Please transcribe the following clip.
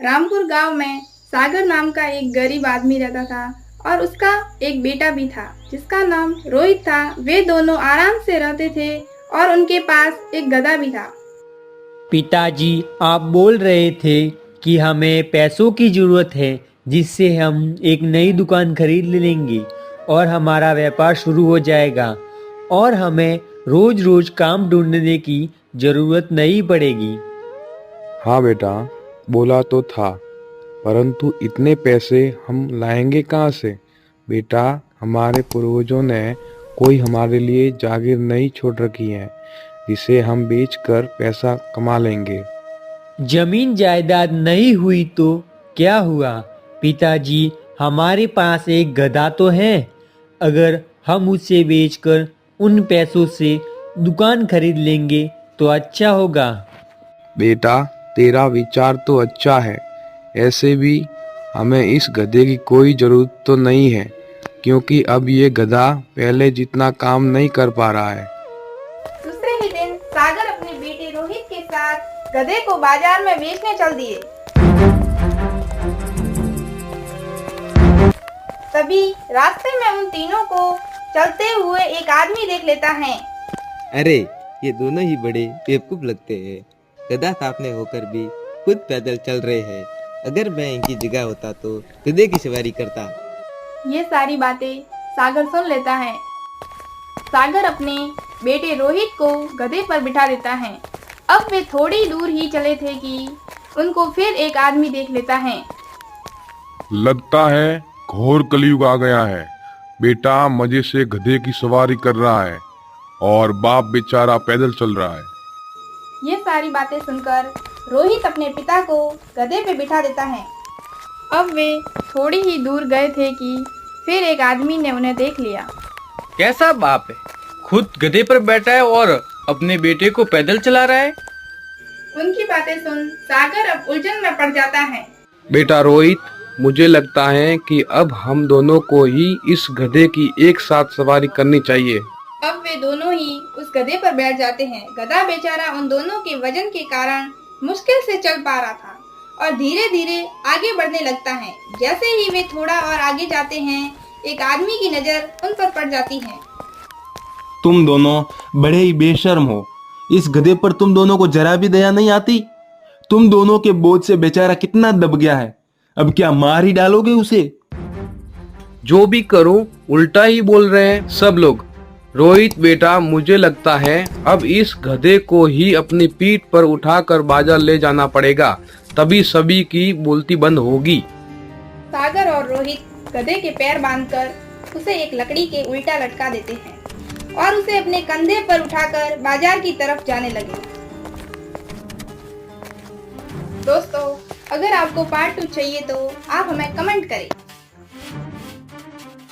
रामपुर गांव में सागर नाम का एक गरीब आदमी रहता था और उसका एक बेटा भी था जिसका नाम रोहित था। वे दोनों आराम से रहते थे और उनके पास एक गधा भी था। पिताजी, आप बोल रहे थे कि हमें पैसों की ज़रूरत है जिससे हम एक नई दुकान खरीद लेंगे और हमारा व्यापार शुरू हो जाएगा और हमें रोज रोज काम ढूंढने की ज़रूरत नहीं पड़ेगी। हाँ बेटा, बोला तो था, परंतु इतने पैसे हम लाएंगे कहाँ से? बेटा, हमारे पूर्वजों ने कोई हमारे लिए जागीर नहीं छोड़ रखी है जिसे हम बेचकर पैसा कमा लेंगे। जमीन जायदाद नहीं हुई तो क्या हुआ पिताजी, हमारे पास एक गधा तो है। अगर हम उसे बेचकर उन पैसों से दुकान खरीद लेंगे तो अच्छा होगा। बेटा, तेरा विचार तो अच्छा है। ऐसे भी हमें इस गधे की कोई ज़रूरत तो नहीं है, क्योंकि अब ये गधा पहले जितना काम नहीं कर पा रहा है। दूसरे ही दिन सागर अपने बेटे रोहित के साथ गधे को बाजार में बेचने चल दिए। तभी रास्ते में उन तीनों को चलते हुए एक आदमी देख लेता है। अरे, ये दोनों ही बड़े बेवकूफ लगते हैं। गधा तापने होकर भी खुद पैदल चल रहे हैं। अगर मैं इनकी जगह होता तो गधे की सवारी करता। ये सारी बातें सागर सुन लेता है। सागर अपने बेटे रोहित को गधे पर बिठा देता है। अब वे थोड़ी दूर ही चले थे कि उनको फिर एक आदमी देख लेता है। लगता है घोर कलयुग आ गया है। बेटा मजे से गधे की सवारी कर रहा है और बाप बेचारा पैदल चल रहा है। ये सारी बातें सुनकर रोहित अपने पिता को गधे पे बिठा देता है। अब वे थोड़ी ही दूर गए थे कि फिर एक आदमी ने उन्हें देख लिया। कैसा बाप है, खुद गधे पर बैठा है और अपने बेटे को पैदल चला रहा है। उनकी बातें सुन सागर अब उलझन में पड़ जाता है। बेटा रोहित, मुझे लगता है कि अब हम दोनों को ही इस गधे की एक साथ सवारी करनी चाहिए। अब वे दोनों ही उस गधे पर बैठ जाते हैं। गधा बेचारा उन दोनों के वजन के कारण मुश्किल से चल पा रहा था और धीरे धीरे आगे बढ़ने लगता है। जैसे ही वे थोड़ा और आगे जाते हैं, एक आदमी की नजर उन पर पड़ जाती है। तुम दोनों बड़े ही बेशर्म हो। इस गधे पर तुम दोनों को जरा भी दया नहीं आती। तुम दोनों के बोझ से बेचारा कितना दब गया है। अब क्या मार ही डालोगे उसे? जो भी करूं, उल्टा ही बोल रहे हैं सब लोग। रोहित बेटा, मुझे लगता है अब इस गधे को ही अपनी पीठ पर उठाकर बाजार ले जाना पड़ेगा, तभी सभी की बोलती बंद होगी। सागर और रोहित गधे के पैर बांधकर उसे एक लकड़ी के उल्टा लटका देते हैं और उसे अपने कंधे पर उठाकर बाजार की तरफ जाने लगे। दोस्तों, अगर आपको पार्ट 2 चाहिए तो आप हमें कमेंट करें।